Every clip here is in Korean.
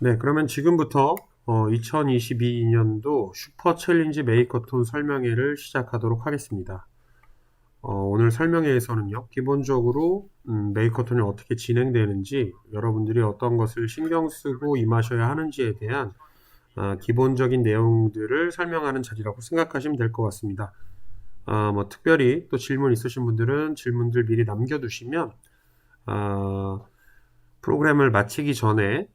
네, 그러면 지금부터 2022년도 슈퍼 챌린지 메이커톤 설명회를 시작하도록 하겠습니다. 오늘 설명회에서는요, 기본적으로 메이커톤이 어떻게 진행되는지, 여러분들이 어떤 것을 신경 쓰고 임하셔야 하는지에 대한 기본적인 내용들을 설명하는 자리라고 생각하시면 될 것 같습니다. 특별히 또 질문 있으신 분들은 질문들 미리 남겨두시면 프로그램을 마치기 전에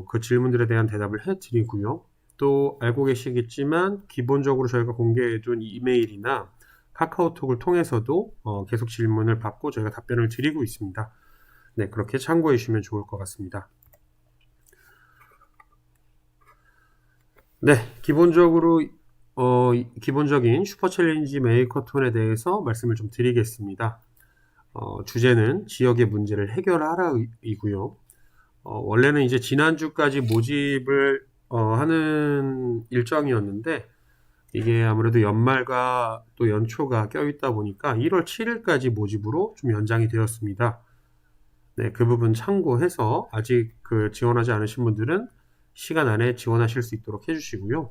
그 질문들에 대한 대답을 해드리고요. 또 알고 계시겠지만 기본적으로 저희가 공개해둔 이메일이나 카카오톡을 통해서도 계속 질문을 받고 저희가 답변을 드리고 있습니다. 네, 그렇게 참고해 주시면 좋을 것 같습니다. 네, 기본적으로 기본적인 슈퍼 챌린지 메이커톤에 대해서 말씀을 좀 드리겠습니다. 주제는 지역의 문제를 해결하라이고요. 원래는 이제 지난주까지 모집을 하는 일정이었는데 이게 아무래도 연말과 또 연초가 껴있다 보니까 1월 7일까지 모집으로 좀 연장이 되었습니다. 네, 그 부분 참고해서 아직 지원하지 않으신 분들은 시간 안에 지원하실 수 있도록 해주시고요.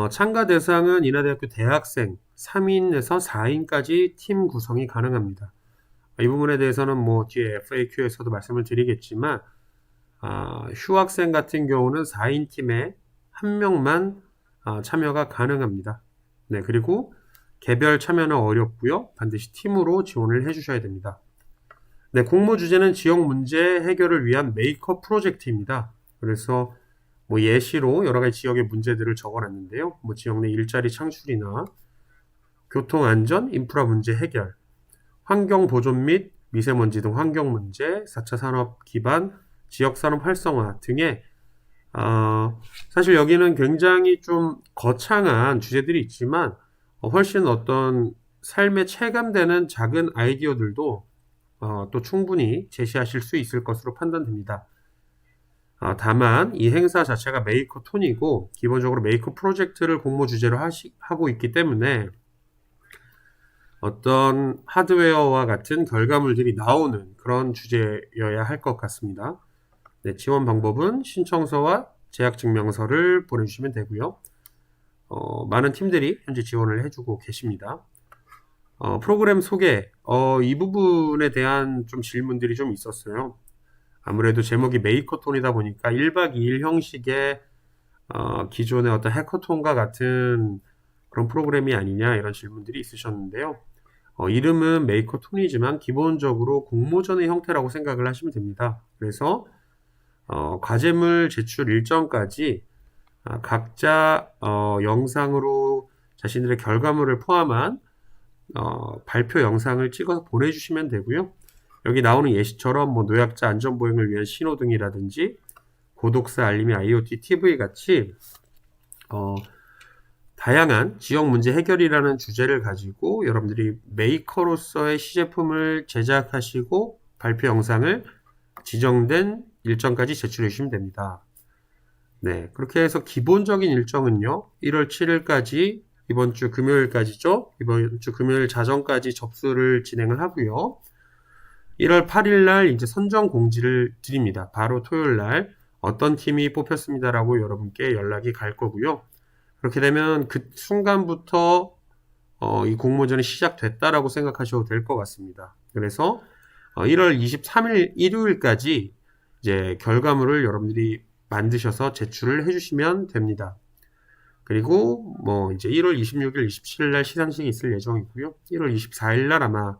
참가 대상은 인하대학교 대학생 3인에서 4인까지 팀 구성이 가능합니다. 이 부분에 대해서는 뒤에 FAQ에서도 말씀을 드리겠지만 휴학생 같은 경우는 4인 팀에 1명만 참여가 가능합니다. 네, 그리고 개별 참여는 어렵고요. 반드시 팀으로 지원을 해주셔야 됩니다. 네, 공모 주제는 지역 문제 해결을 위한 메이커 프로젝트입니다. 그래서 예시로 여러 가지 지역의 문제들을 적어놨는데요. 지역 내 일자리 창출이나 교통 안전, 인프라 문제 해결, 환경 보존 및 미세먼지 등 환경 문제, 4차 산업 기반 지역 산업 활성화 등의 사실 여기는 굉장히 좀 거창한 주제들이 있지만 훨씬 어떤 삶에 체감되는 작은 아이디어들도 또 충분히 제시하실 수 있을 것으로 판단됩니다. 다만 이 행사 자체가 메이커톤이고 기본적으로 메이커 프로젝트를 공모 주제로 하고 있기 때문에 어떤 하드웨어와 같은 결과물들이 나오는 그런 주제여야 할 것 같습니다. 네, 지원 방법은 신청서와 재학증명서를 보내주시면 되고요. 많은 팀들이 현재 지원을 해주고 계십니다. 프로그램 소개, 이 부분에 대한 좀 질문들이 좀 있었어요. 아무래도 제목이 메이커톤이다 보니까 1박 2일 형식의 기존의 어떤 해커톤과 같은 그런 프로그램이 아니냐 이런 질문들이 있으셨는데요. 이름은 메이커톤이지만 기본적으로 공모전의 형태라고 생각을 하시면 됩니다. 그래서 과제물 제출 일정까지 각자 영상으로 자신들의 결과물을 포함한 발표 영상을 찍어서 보내주시면 되고요. 여기 나오는 예시처럼 노약자 안전보행을 위한 신호등이라든지 고독사 알림이 IoT TV 같이 다양한 지역 문제 해결이라는 주제를 가지고 여러분들이 메이커로서의 시제품을 제작하시고 발표 영상을 지정된 일정까지 제출해 주시면 됩니다. 네, 그렇게 해서 기본적인 일정은요, 1월 7일까지 이번 주 금요일까지죠. 이번 주 금요일 자정까지 접수를 진행을 하고요. 1월 8일 날 이제 선정 공지를 드립니다. 바로 토요일 날 어떤 팀이 뽑혔습니다라고 여러분께 연락이 갈 거고요. 그렇게 되면 그 순간부터 이 공모전이 시작됐다라고 생각하셔도 될 것 같습니다. 그래서 1월 23일 일요일까지 이제 결과물을 여러분들이 만드셔서 제출을 해주시면 됩니다. 그리고 이제 1월 26일, 27일 날 시상식이 있을 예정이고요. 1월 24일 날 아마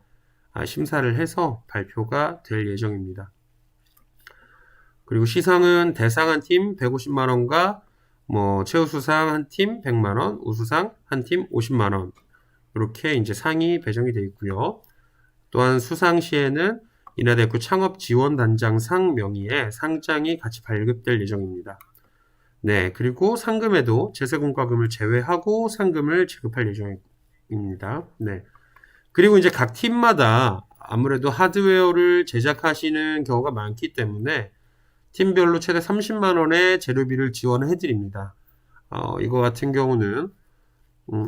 심사를 해서 발표가 될 예정입니다. 그리고 시상은 대상 한 팀 150만원과 최우수상 한 팀 100만원, 우수상 한 팀 50만원 이렇게 이제 상이 배정이 되어 있고요. 또한 수상 시에는 인하대학교 창업지원단장 상 명의의 상장이 같이 발급될 예정입니다. 네, 그리고 상금에도 제세공과금을 제외하고 상금을 지급할 예정입니다. 네. 그리고 이제 각 팀마다 아무래도 하드웨어를 제작하시는 경우가 많기 때문에 팀별로 최대 30만원의 재료비를 지원을 해드립니다. 이거 같은 경우는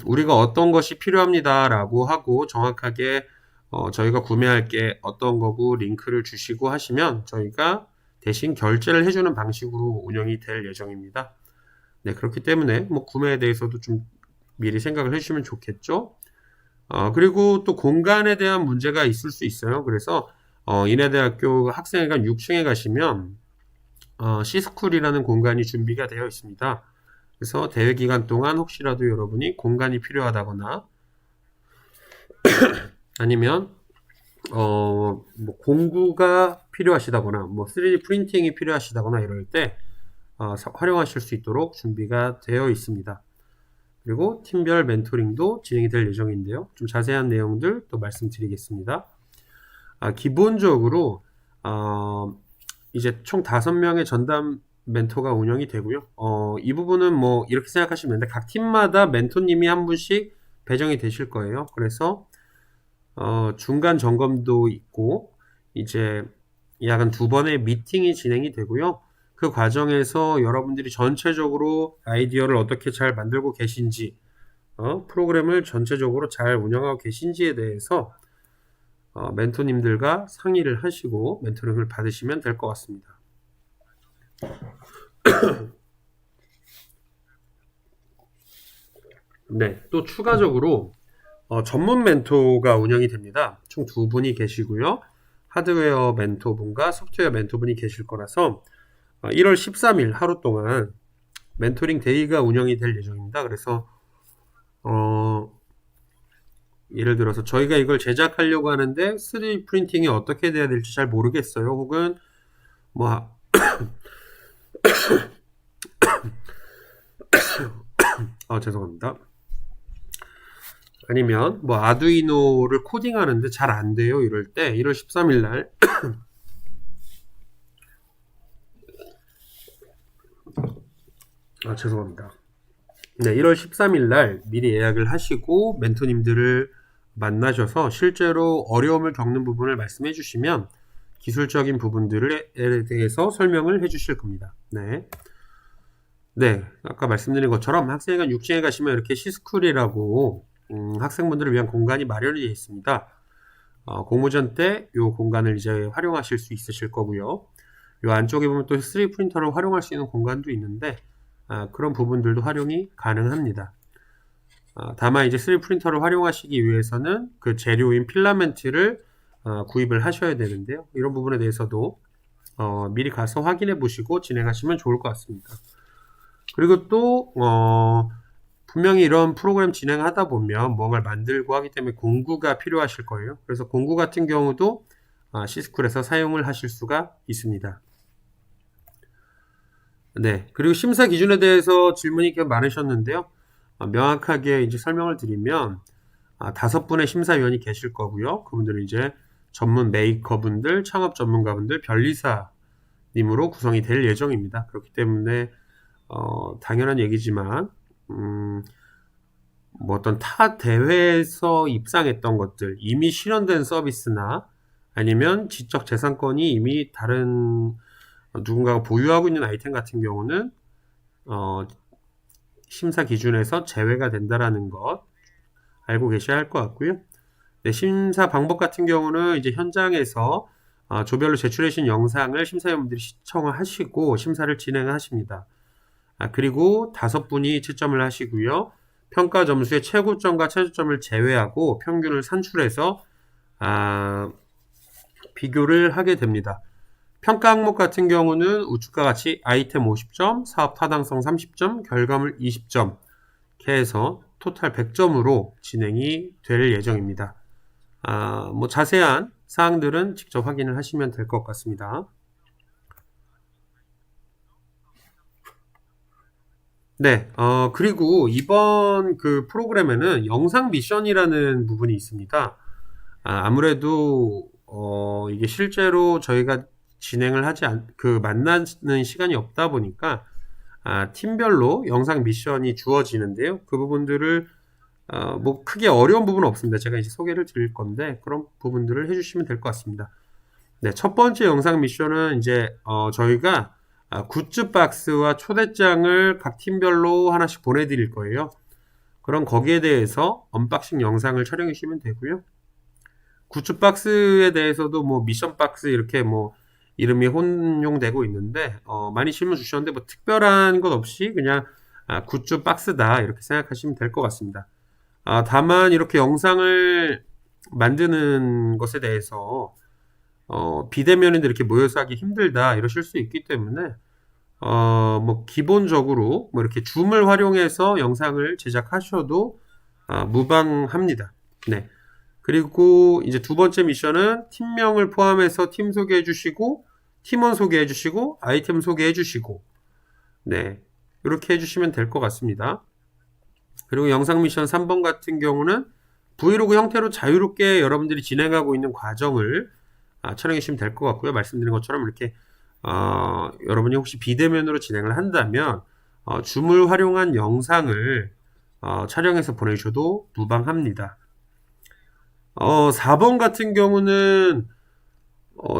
우리가 어떤 것이 필요합니다 라고 하고 정확하게 저희가 구매할 게 어떤 거고 링크를 주시고 하시면 저희가 대신 결제를 해주는 방식으로 운영이 될 예정입니다. 네, 그렇기 때문에 뭐 구매에 대해서도 좀 미리 생각을 해주시면 좋겠죠. 그리고 또 공간에 대한 문제가 있을 수 있어요. 그래서 인하대학교 학생회관 6층에 가시면 C스쿨이라는 공간이 준비가 되어 있습니다. 그래서 대회 기간 동안 혹시라도 여러분이 공간이 필요하다거나 아니면 뭐 공구가 필요하시다거나 뭐 3D 프린팅이 필요하시다거나 이럴 때 활용하실 수 있도록 준비가 되어 있습니다. 그리고 팀별 멘토링도 진행이 될 예정인데요. 좀 자세한 내용들 또 말씀드리겠습니다. 기본적으로 이제 총 5명의 전담 멘토가 운영이 되고요. 이 부분은 뭐 이렇게 생각하시면 되는데 각 팀마다 멘토님이 한 분씩 배정이 되실 거예요. 그래서 중간 점검도 있고 이제 약 2번의 미팅이 진행이 되고요. 그 과정에서 여러분들이 전체적으로 아이디어를 어떻게 잘 만들고 계신지 프로그램을 전체적으로 잘 운영하고 계신지에 대해서 멘토님들과 상의를 하시고 멘토링을 받으시면 될 것 같습니다. 네, 또 추가적으로 전문 멘토가 운영이 됩니다. 총 2분이 계시고요. 하드웨어 멘토분과 소프트웨어 멘토분이 계실 거라서 1월 13일 하루 동안 멘토링 데이가 운영이 될 예정입니다. 그래서 예를 들어서 저희가 이걸 제작하려고 하는데 3D 프린팅이 어떻게 돼야 될지 잘 모르겠어요. 혹은 뭐 죄송합니다. 아니면 뭐 아두이노를 코딩하는데 잘 안 돼요. 이럴 때 1월 13일 날 죄송합니다. 네, 1월 13일 날 미리 예약을 하시고 멘토님들을 만나셔서 실제로 어려움을 겪는 부분을 말씀해 주시면 기술적인 부분들에 대해서 설명을 해 주실 겁니다. 네, 아까 말씀드린 것처럼 학생회관 6층에 가시면 이렇게 C스쿨이라고 학생분들을 위한 공간이 마련이 되어 있습니다. 공모전 때 이 공간을 이제 활용하실 수 있으실 거고요. 이 안쪽에 보면 또 3D 프린터를 활용할 수 있는 공간도 있는데 그런 부분들도 활용이 가능합니다. 다만 이제 3D 프린터를 활용하시기 위해서는 그 재료인 필라멘트를 구입을 하셔야 되는데요. 이런 부분에 대해서도 미리 가서 확인해 보시고 진행하시면 좋을 것 같습니다. 그리고 또 분명히 이런 프로그램 진행하다 보면 뭔가를 만들고 하기 때문에 공구가 필요하실 거예요. 그래서 공구 같은 경우도 C스쿨에서 사용을 하실 수가 있습니다. 네, 그리고 심사 기준에 대해서 질문이 꽤 많으셨는데요. 명확하게 이제 설명을 드리면 5분의 심사위원이 계실 거고요. 그분들은 이제 전문 메이커분들, 창업 전문가분들, 변리사님으로 구성이 될 예정입니다. 그렇기 때문에 당연한 얘기지만 뭐 어떤 타 대회에서 입상했던 것들, 이미 실현된 서비스나 아니면 지적 재산권이 이미 다른 누군가가 보유하고 있는 아이템 같은 경우는 심사 기준에서 제외가 된다라는 것 알고 계셔야 할 것 같고요. 네, 심사 방법 같은 경우는 이제 현장에서 조별로 제출해 주신 영상을 심사위원분들이 시청을 하시고 심사를 진행하십니다. 그리고 5분이 채점을 하시고요. 평가 점수의 최고점과 최저점을 제외하고 평균을 산출해서 비교를 하게 됩니다. 평가 항목 같은 경우는 우측과 같이 아이템 50점, 사업 타당성 30점, 결과물 20점 이렇게 해서 토탈 100점으로 진행이 될 예정입니다. 뭐 자세한 사항들은 직접 확인을 하시면 될 것 같습니다. 네, 그리고 이번 그 프로그램에는 영상 미션이라는 부분이 있습니다. 아무래도 이게 실제로 저희가 진행을 만나는 시간이 없다 보니까 팀별로 영상 미션이 주어지는데요. 그 부분들을 뭐 크게 어려운 부분은 없습니다. 제가 이제 소개를 드릴 건데 그런 부분들을 해주시면 될 것 같습니다. 네, 첫 번째 영상 미션은 이제 저희가 굿즈 박스와 초대장을 각 팀별로 하나씩 보내드릴 거예요. 그럼 거기에 대해서 언박싱 영상을 촬영해 주시면 되고요. 굿즈 박스에 대해서도 뭐 미션 박스 이렇게 뭐 이름이 혼용되고 있는데 많이 질문 주셨는데 뭐 특별한 것 없이 그냥 굿즈 박스다 이렇게 생각하시면 될 것 같습니다. 다만 이렇게 영상을 만드는 것에 대해서 비대면인데 이렇게 모여서 하기 힘들다 이러실 수 있기 때문에 뭐 기본적으로 뭐 이렇게 줌을 활용해서 영상을 제작하셔도 무방합니다. 네. 그리고 이제 두 번째 미션은 팀명을 포함해서 팀 소개해 주시고 팀원 소개해 주시고 아이템 소개해 주시고 네. 이렇게 해주시면 될 것 같습니다. 그리고 영상 미션 3번 같은 경우는 브이로그 형태로 자유롭게 여러분들이 진행하고 있는 과정을 촬영해 주시면 될 것 같고요. 말씀드린 것처럼 이렇게 여러분이 혹시 비대면으로 진행을 한다면 줌을 활용한 영상을 촬영해서 보내주셔도 무방합니다. 4번 같은 경우는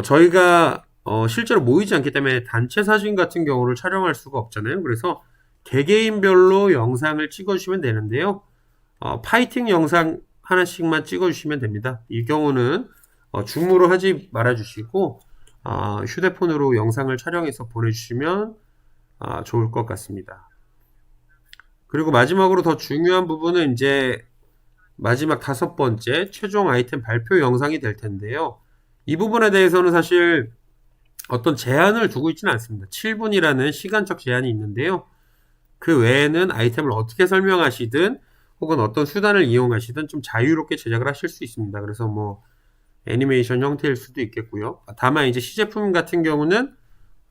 저희가 실제로 모이지 않기 때문에 단체 사진 같은 경우를 촬영할 수가 없잖아요. 그래서 개개인별로 영상을 찍어주시면 되는데요. 파이팅 영상 하나씩만 찍어주시면 됩니다. 이 경우는 줌으로 하지 말아주시고 휴대폰으로 영상을 촬영해서 보내주시면 좋을 것 같습니다. 그리고 마지막으로 더 중요한 부분은 이제 마지막 5번째 최종 아이템 발표 영상이 될 텐데요. 이 부분에 대해서는 사실 어떤 제한을 두고 있지는 않습니다. 7분이라는 시간적 제한이 있는데요. 그 외에는 아이템을 어떻게 설명하시든 혹은 어떤 수단을 이용하시든 좀 자유롭게 제작을 하실 수 있습니다. 그래서 뭐 애니메이션 형태일 수도 있겠고요. 다만 이제 시제품 같은 경우는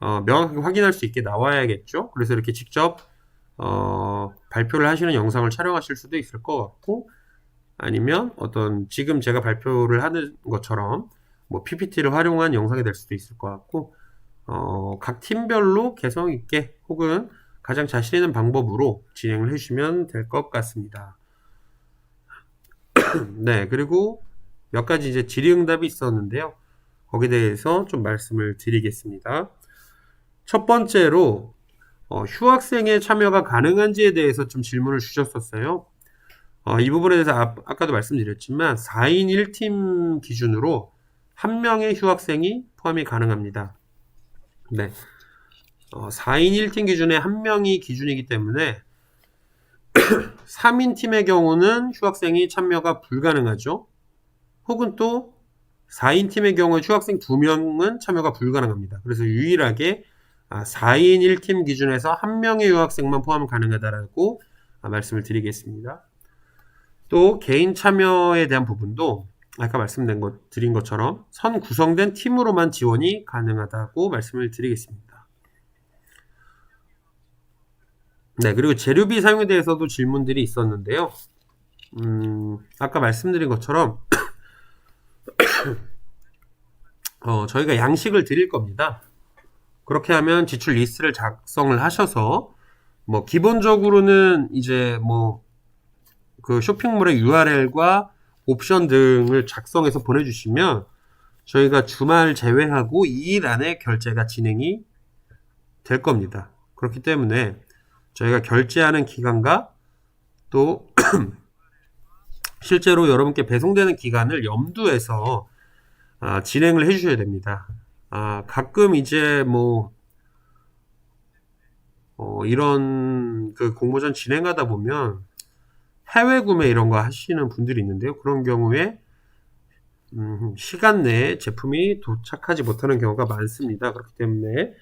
명확하게 확인할 수 있게 나와야겠죠. 그래서 이렇게 직접 발표를 하시는 영상을 촬영하실 수도 있을 것 같고, 아니면 어떤 지금 제가 발표를 하는 것처럼 뭐 PPT를 활용한 영상이 될 수도 있을 것 같고, 각 팀별로 개성 있게 혹은 가장 자신 있는 방법으로 진행을 해주시면 될 것 같습니다. 네, 그리고 몇 가지 이제 질의응답이 있었는데요. 거기에 대해서 좀 말씀을 드리겠습니다. 첫 번째로 휴학생의 참여가 가능한지에 대해서 좀 질문을 주셨었어요. 이 부분에 대해서 아까도 말씀드렸지만 4인 1팀 기준으로 한 명의 휴학생이 포함이 가능합니다. 네, 4인 1팀 기준에 한 명이 기준이기 때문에 3인 팀의 경우는 휴학생이 참여가 불가능하죠. 혹은 또 4인 팀의 경우에 휴학생 2명은 참여가 불가능합니다. 그래서 유일하게 4인 1팀 기준에서 한 명의 유학생만 포함 가능하다라고 말씀을 드리겠습니다. 또 개인 참여에 대한 부분도 아까 드린 것처럼 선 구성된 팀으로만 지원이 가능하다고 말씀을 드리겠습니다. 네, 그리고 재료비 사용에 대해서도 질문들이 있었는데요. 아까 말씀드린 것처럼 저희가 양식을 드릴 겁니다. 그렇게 하면 지출 리스트를 작성을 하셔서 뭐 기본적으로는 이제 뭐 그 쇼핑몰의 URL과 옵션 등을 작성해서 보내주시면 저희가 주말 제외하고 2일 안에 결제가 진행이 될 겁니다. 그렇기 때문에 저희가 결제하는 기간과 또 실제로 여러분께 배송되는 기간을 염두해서 진행을 해주셔야 됩니다. 가끔 이제 뭐 이런 그 공모전 진행하다 보면 해외 구매 이런 거 하시는 분들이 있는데요. 그런 경우에 시간 내에 제품이 도착하지 못하는 경우가 많습니다. 그렇기 때문에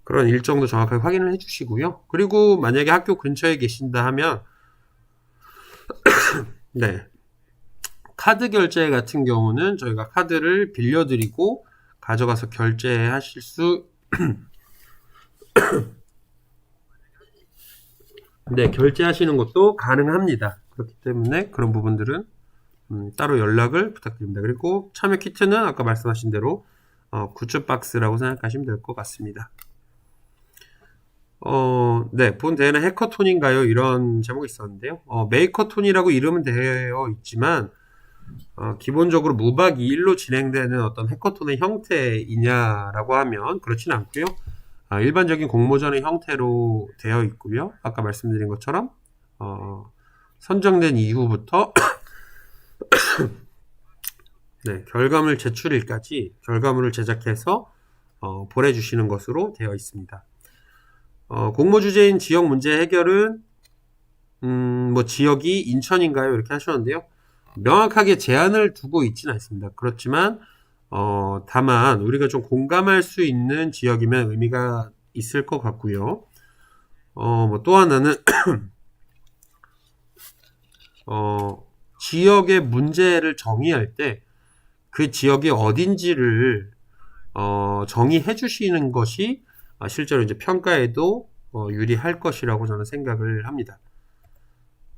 그런 일정도 정확하게 확인을 해주시고요. 그리고 만약에 학교 근처에 계신다 하면 네, 카드 결제 같은 경우는 저희가 카드를 빌려드리고 가져가서 결제하실 수 네, 결제하시는 것도 가능합니다. 그렇기 때문에 그런 부분들은 따로 연락을 부탁드립니다. 그리고 참여 키트는 아까 말씀하신 대로 굿즈 박스라고 생각하시면 될 것 같습니다. 네, 본 대회는 해커톤인가요? 이런 제목이 있었는데요. 메이커톤이라고 이름은 되어 있지만 기본적으로 무박 2일로 진행되는 어떤 해커톤의 형태이냐라고 하면 그렇진 않고요. 일반적인 공모전의 형태로 되어 있고요. 아까 말씀드린 것처럼 선정된 이후부터 네, 결과물 제출일까지 결과물을 제작해서 보내주시는 것으로 되어 있습니다. 공모 주제인 지역 문제 해결은 뭐 지역이 인천인가요? 이렇게 하셨는데요. 명확하게 제한을 두고 있지는 않습니다. 그렇지만 다만 우리가 좀 공감할 수 있는 지역이면 의미가 있을 것 같고요. 뭐 또 하나는 지역의 문제를 정의할 때 그 지역이 어딘지를 정의해 주시는 것이 실제로 이제 평가에도 유리할 것이라고 저는 생각을 합니다.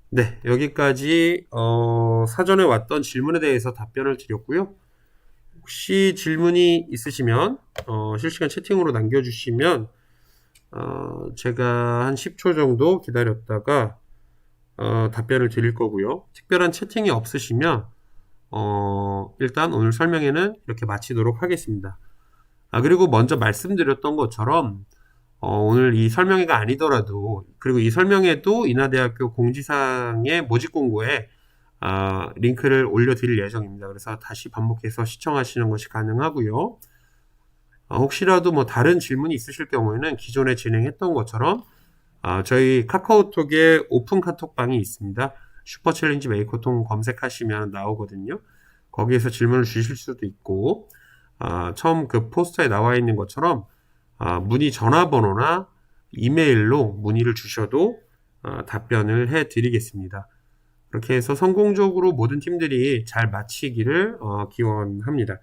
네, 여기까지 사전에 왔던 질문에 대해서 답변을 드렸고요. 혹시 질문이 있으시면 실시간 채팅으로 남겨주시면 제가 한 10초 정도 기다렸다가 답변을 드릴 거고요. 특별한 채팅이 없으시면 일단 오늘 설명회는 이렇게 마치도록 하겠습니다. 그리고 먼저 말씀드렸던 것처럼 오늘 이 설명회가 아니더라도, 그리고 이 설명회도 인하대학교 공지사항의 모집 공고에 링크를 올려드릴 예정입니다. 그래서 다시 반복해서 시청하시는 것이 가능하고요. 혹시라도 뭐 다른 질문이 있으실 경우에는 기존에 진행했던 것처럼 저희 카카오톡에 오픈 카톡방이 있습니다. 슈퍼챌린지 메이커통 검색하시면 나오거든요. 거기에서 질문을 주실 수도 있고, 처음 그 포스터에 나와 있는 것처럼 문의 전화번호나 이메일로 문의를 주셔도 답변을 해 드리겠습니다. 그렇게 해서 성공적으로 모든 팀들이 잘 마치기를 기원합니다.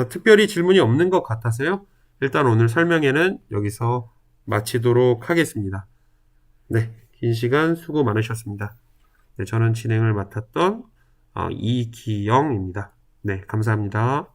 특별히 질문이 없는 것 같아서요. 일단 오늘 설명회는 여기서 마치도록 하겠습니다. 네, 긴 시간 수고 많으셨습니다. 네, 저는 진행을 맡았던 이기영입니다. 네, 감사합니다.